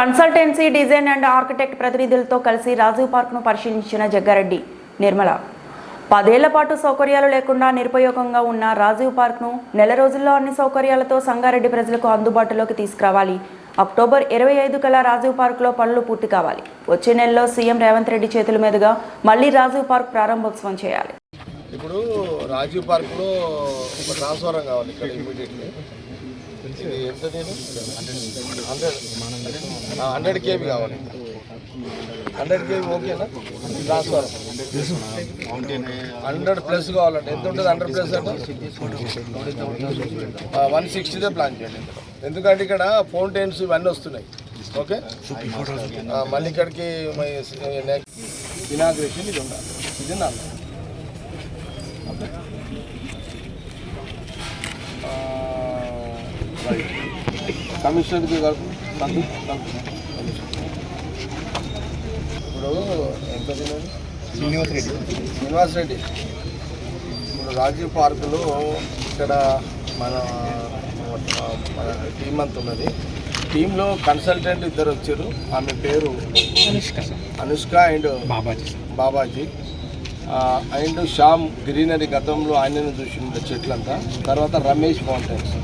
Consultancy design and architect ప్రతినిధులతో కలిసి రాజీవ్ పార్క్ను పరిశీలించిన జగ్గారెడ్డి నిర్మల 10 ఏళ్ల పాటు సౌకర్యాలు లేకుండా నిరుపయోగంగా ఉన్న రాజీవ్ పార్క్ను నెల రోజుల్లో అన్ని సౌకర్యాలతో సంగారెడ్డి ప్రజలకు అందుబాటులోకి తీసుకురావాలి. అక్టోబర్ 25 కల్లా రాజీవ్ పార్క్లో పనులు పూర్తి కావాలి. వచ్చే నెలలో సీఎం రేవంత్ రెడ్డి చేతుల మీదుగా మళ్లీ రాజీవ్ పార్క్ ప్రారంభోత్సవం చేయాలి. ఇప్పుడు రాజీవ్ పార్క్లో ఒక ట్రాన్స్ఫార్మర్ కావాలి ఇక్కడ ఇమీడియట్లీ. ఇది ఎంత నేను 100 కేబీ కావాలి. 100 కేబీ ఓకేనా? ట్రాన్స్ఫార్మర్ 100+ కావాలంటే ఎంత ఉంటుంది? 100+ అంటే 160దే ప్లాన్ చేయండి. ఎందుకంటే ఇక్కడ ఫౌంటైన్స్ ఇవన్నీ వస్తున్నాయి. ఓకే, మళ్ళీ ఇక్కడికి ఇనాగ్రేషన్ ఇది ఉండాలి. ఇది నా కమిషనర్కి ఇప్పుడు ఎంత తిన్నది? శ్రీనివాస్ రెడ్డి. ఇప్పుడు రాజీవ్ పార్కులో ఇక్కడ మన టీం అంతా ఉన్నది. టీంలో కన్సల్టెంట్ ఇద్దరు వచ్చారు. ఆమె పేరు Anushka and Babaji and Shyam greenery. గతంలో ఆయనను చూసిండే చెట్లంతా. తర్వాత రమేష్ ఫౌంటైన్స్.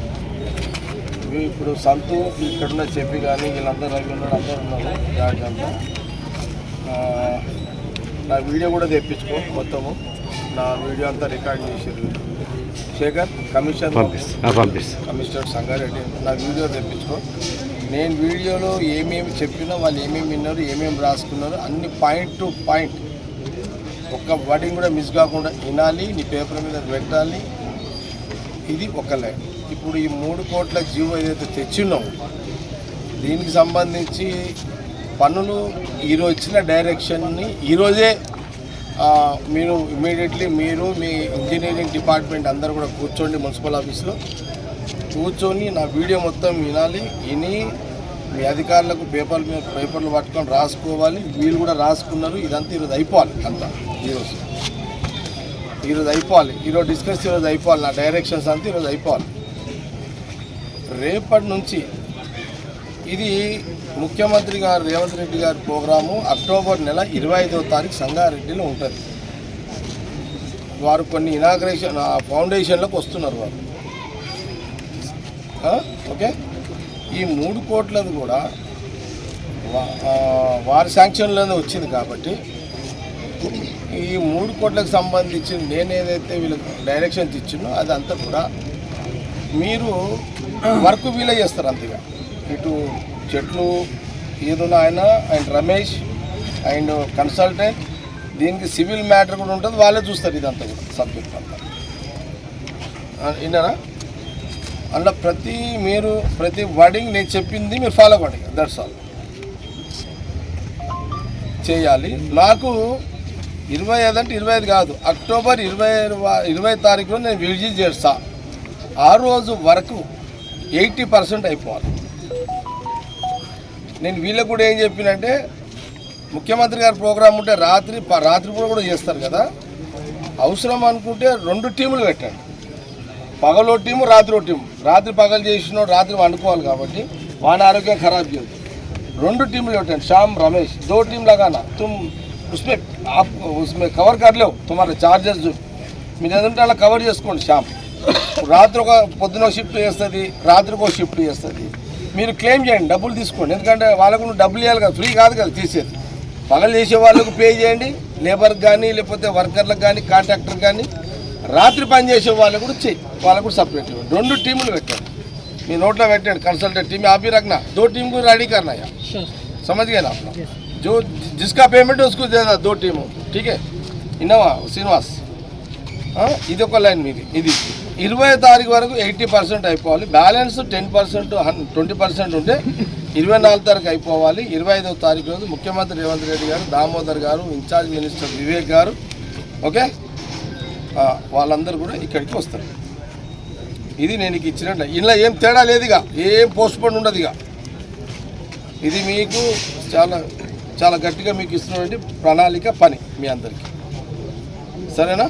ఇప్పుడు సంతు ఇక్కడున్న చెప్పి కానీ వీళ్ళందరూ రవి ఉన్నారు, అందరూ ఉన్నారు. జార్జ్ అంతా నా వీడియో కూడా తెప్పించుకో మొత్తము. నా వీడియో అంతా రికార్డ్ చేసారు. శేఖర్ కమిషనర్ సంగారెడ్డి నా వీడియో తెప్పించుకో. నేను వీడియోలో ఏమేమి చెప్పినా వాళ్ళు ఏమేమి విన్నారు, ఏమేమి రాసుకున్నారు అన్ని పాయింట్ టు పాయింట్, ఒక్క వర్డింగ్ కూడా మిస్ కాకుండా వినాలి. నీ పేపర్ మీద పెట్టాలి. ఇది ఒక లైన్. ఇప్పుడు ఈ 3 కోట్ల జీవో ఏదైతే తెచ్చిన్నామో దీనికి సంబంధించి పనులు ఈరోజు ఇచ్చిన డైరెక్షన్ని ఈరోజే మీరు ఇమీడియట్లీ మీరు మీ ఇంజనీరింగ్ డిపార్ట్మెంట్ అందరూ కూడా కూర్చోండి. మున్సిపల్ ఆఫీస్లో కూర్చొని నా వీడియో మొత్తం వినాలి. విని మీ అధికారులకు పేపర్లు పట్టుకొని రాసుకోవాలి. వీళ్ళు కూడా రాసుకున్నారు. ఇదంతా ఈరోజు అయిపోవాలి. అంతా ఈరోజు అయిపోవాలి. ఈరోజు డిస్కస్ ఈరోజు అయిపోవాలి. నా డైరెక్షన్స్ అంతా ఈరోజు అయిపోవాలి. రేపటి నుంచి ఇది ముఖ్యమంత్రి గారు రేవంత్ రెడ్డి గారి ప్రోగ్రాము అక్టోబర్ నెల 25వ తారీఖు సంగారెడ్డిలో ఉంటుంది. వారు కొన్ని ఇనాగ్రేషన్ ఫౌండేషన్లకు వస్తున్నారు వారు. ఓకే, ఈ 3 కోట్లది కూడా వారి శాంక్షన్లోనే వచ్చింది. కాబట్టి ఈ 3 కోట్లకు సంబంధించి నేనేదైతే వీళ్ళకి డైరెక్షన్స్ ఇచ్చినో అది అంతా కూడా మీరు వర్క్ వీలే చేస్తారు. అంతగా ఇటు చెట్లు ఏదున్నా ఆయన అండ్ రమేష్ అండ్ కన్సల్టెంట్, దీనికి సివిల్ మ్యాటర్ కూడా ఉంటుంది. వాళ్ళే చూస్తారు ఇదంతా కూడా సబ్జెక్ట్ అంతా. విన్నారా? అందులో ప్రతి వర్డింగ్ నేను చెప్పింది మీరు ఫాలో అవ్వండి. దట్స్ ఆల్ చేయాలి. నాకు 25 అంటే 25 కాదు, అక్టోబర్ 20 తారీఖులో నేను విజిట్ చేస్తా. ఆ రోజు వరకు 80% అయిపోవాలి. నేను వీళ్ళకు కూడా ఏం చెప్పినంటే, ముఖ్యమంత్రి గారి ప్రోగ్రాం ఉంటే రాత్రిపూట కూడా చేస్తారు కదా, అవసరం అనుకుంటే 2 టీములు పెట్టండి. పగలో టీము, రాత్రి టీము. రాత్రి పగలు చేసిన రాత్రి వండుకోవాలి కాబట్టి వాని ఆరోగ్యం ఖరాబ్ చేయదు. 2 టీములు పెట్టండి. శ్యామ్ రమేష్ 2 टीम लगाना. तुम उसमें कवर कर लो. तुम्हारे चार्जेस जो మీరు ఏదంటే అలా కవర్ చేసుకోండి. శ్యామ్ రాత్రి పొద్దున షిఫ్ట్ చేస్తుంది, రాత్రికి ఒక షిఫ్ట్ చేస్తుంది. మీరు క్లెయిమ్ చేయండి, డబ్బులు తీసుకోండి. ఎందుకంటే వాళ్ళకు డబ్బులు ఇవ్వాలి కదా, ఫ్రీ కాదు కదా తీసేది. పగలు చేసే వాళ్ళకు పే చేయండి, లేబర్కి కానీ లేకపోతే వర్కర్లకు కానీ కాంట్రాక్టర్కి కానీ. రాత్రి పని చేసే వాళ్ళకు కూడా చెయ్యి, వాళ్ళకు కూడా సపరేట్ ఇవ్వండి. 2 టీములు పెట్టండి. మీ నోట్లో పెట్టండి. कंसल्टेंट टीम आप ही रखना. 2 टीम को रेडी करना यार. समझ गए ना? अपना जो जिसका पेमेंट है उसको देना 2 टीमों. ठीक है? इनोवा శ్రీనివాస్ ఇది ఒక లైన్ మీది. ఇది 20 తారీఖు వరకు 80% అయిపోవాలి. బ్యాలెన్స్ 10% 20% ఉంటే 24 తారీఖు అయిపోవాలి. 25వ తారీఖు రోజు ముఖ్యమంత్రి రేవంత్ రెడ్డి గారు, దామోదర్ గారు, ఇన్ఛార్జ్ మినిస్టర్ వివేక్ గారు, ఓకే, వాళ్ళందరూ కూడా ఇక్కడికి వస్తారు. ఇది నేను ఇచ్చినట్టు. ఇలా ఏం తేడా లేదు, ఇక ఏం పోస్ట్పోన్ ఉండదు. ఇక ఇది మీకు చాలా చాలా గట్టిగా మీకు ఇస్తున్నటువంటి ప్రణాళిక పని మీ అందరికీ. సరేనా?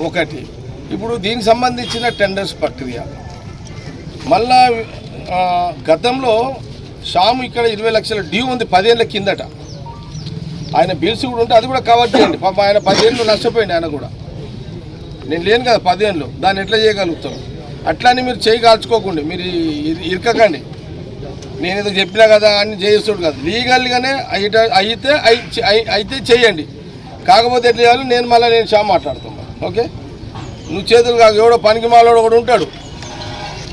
ఒకటి ఇప్పుడు దీనికి సంబంధించిన టెండర్స్ ప్రక్రియ మళ్ళా గతంలో షాము ఇక్కడ 20 లక్షల డ్యూ ఉంది 10 ఏళ్ళ కిందట. ఆయన బిల్స్ కూడా ఉంటే అది కూడా కవర్ చేయండి. పాప ఆయన 10 ఏళ్ళు నష్టపోయింది. ఆయన కూడా నేను లేను కదా 10 ఏళ్ళు, దాన్ని ఎట్లా చేయగలుగుతాం? అట్లానే మీరు చేయి కాల్చుకోకండి, మీరు ఇరకకండి. నేను ఏదో చెప్పినా కదా అని చేయిస్తాడు కదా, లీగల్గానే అయితే చేయండి. కాకపోతే ఎట్లా చేయాలి నేను షా మాట్లాడుతున్నాను. ఓకే, నువ్వు చేతులు కాదు, ఎవడో పనికి మాలోడు కూడా ఉంటాడు,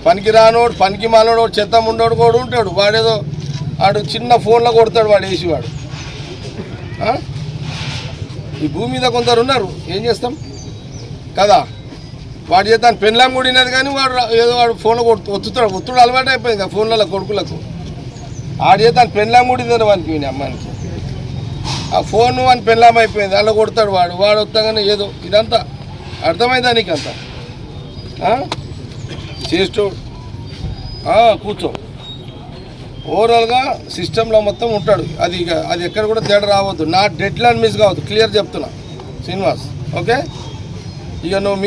పనికి రానోడు పనికి మాలోడు చెత్త ఉండోడు కూడా ఉంటాడు. వాడేదో వాడు చిన్న ఫోన్లో కొడతాడు, వాడు వేసేవాడు. ఈ భూమి మీద కొందరు ఉన్నారు, ఏం చేస్తాం కదా. వాడు చేత పెన్లాం కూడా వినదు, కానీ వాడు ఏదో వాడు ఫోన్లో ఒత్తుడు అలవాటు అయిపోయింది కదా ఫోన్లలో కొడుకులకు. ఆడు చేత పెన్లాం కూడా వినదు వానికి, విని అమ్మానికి ఆ ఫోన్ అని పెన్లాం అయిపోయింది, అలా కొడతాడు వాడు. వాడు వస్తాగానే ఏదో ఇదంతా అర్థమైందా నీకు? అంతా చేస్తూ కూర్చో. ఓవరాల్గా సిస్టంలో మొత్తం ఉంటాడు. అది ఎక్కడ కూడా తేడా రావద్దు. నా డెడ్ లైన్ మిస్ కావద్దు, క్లియర్ చెప్తున్నా శ్రీనివాస్. ఓకే, ఇక నువ్వు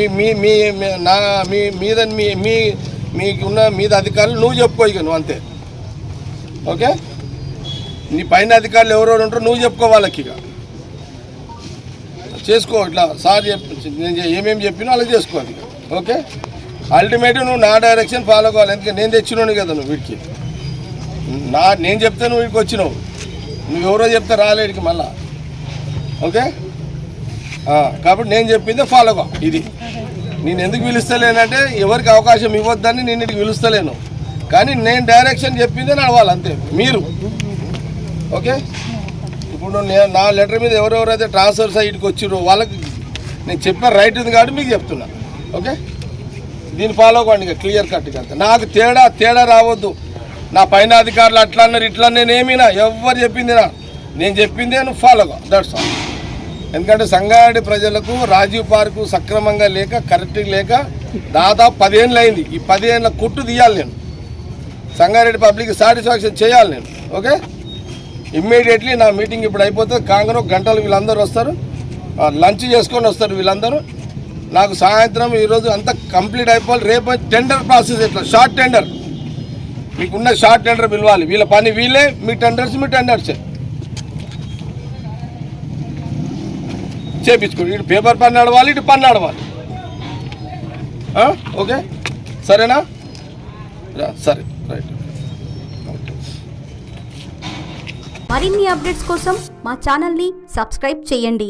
మీకున్న మీద అధికారులు నువ్వు చెప్పుకో, ఇక నువ్వు అంతే. ఓకే, నీ పైన అధికారులు ఎవరెవరు ఉంటారో నువ్వు చెప్పుకో వాళ్ళకి, ఇక చేసుకో. ఇట్లా సార్ నేను ఏమేమి చెప్పినా అలా చేసుకో అది. ఓకే, అల్టిమేట్గా నువ్వు నా డైరెక్షన్ ఫాలో కావాలి. ఎందుకంటే నేను తెచ్చినోని కదా నువ్వు వీడికి. నేను చెప్తే నువ్వు వీడికి వచ్చినావు, నువ్వు ఎవరో చెప్తే రాలేడికి మళ్ళా. ఓకే, కాబట్టి నేను చెప్పిందే ఫాలో కా. ఇది నేను ఎందుకు పిలుస్తలేనంటే ఎవరికి అవకాశం ఇవ్వద్దని నేను ఇటు పిలుస్తలేను, కానీ నేను డైరెక్షన్ చెప్పిందే నడవాలి అంతే మీరు. ఓకే, ఇప్పుడు నా లెటర్ మీద ఎవరెవరైతే ట్రాన్స్ఫర్ సైట్కి వచ్చిరో వాళ్ళకి నేను చెప్పిన రైట్ ఉంది కాబట్టి మీకు చెప్తున్నా. ఓకే, దీన్ని ఫాలో కాండి ఇక క్లియర్ కట్గా అంతే. నాకు తేడా రావద్దు. నా పైన అధికారులు అట్లా అన్నారు ఇట్లా నేనేమినా ఎవరు చెప్పింది నేను చెప్పిందే నువ్వు ఫాలో కా, దట్స్ ఆల్. ఎందుకంటే సంగారెడ్డి ప్రజలకు రాజీవ్ పార్కు సక్రమంగా లేక కరెక్ట్గా లేక దాదాపు 10 ఏళ్ళు అయింది. ఈ 10 ఏళ్ళ కుట్టు తీయాలి నేను, సంగారెడ్డి పబ్లిక్ సాటిస్ఫాక్షన్ చేయాలి నేను. ఓకే, ఇమ్మీడియట్లీ నా మీటింగ్ ఇప్పుడు అయిపోతుంది. కాంగ్రెస్ గంటలు వీళ్ళందరూ వస్తారు, లంచ్ చేసుకొని వస్తారు వీళ్ళందరూ. నాకు సాయంత్రం ఈరోజు అంతా కంప్లీట్ అయిపోవాలి. రేపు టెండర్ ప్రాసెస్ ఎట్లా, షార్ట్ టెండర్ మీకున్న షార్ట్ టెండర్ పిలవాలి. వీళ్ళ పని వీళ్ళే, మీ టెండర్సే చేపించుకోండి. ఇటు పేపర్ పని నడవాలి, ఇటు పని నడవాలి. ఓకే, సరేనా? సరే, రైట్. మరిన్ని అప్డేట్స్ కోసం మా ఛానల్ని సబ్స్క్రైబ్ చేయండి.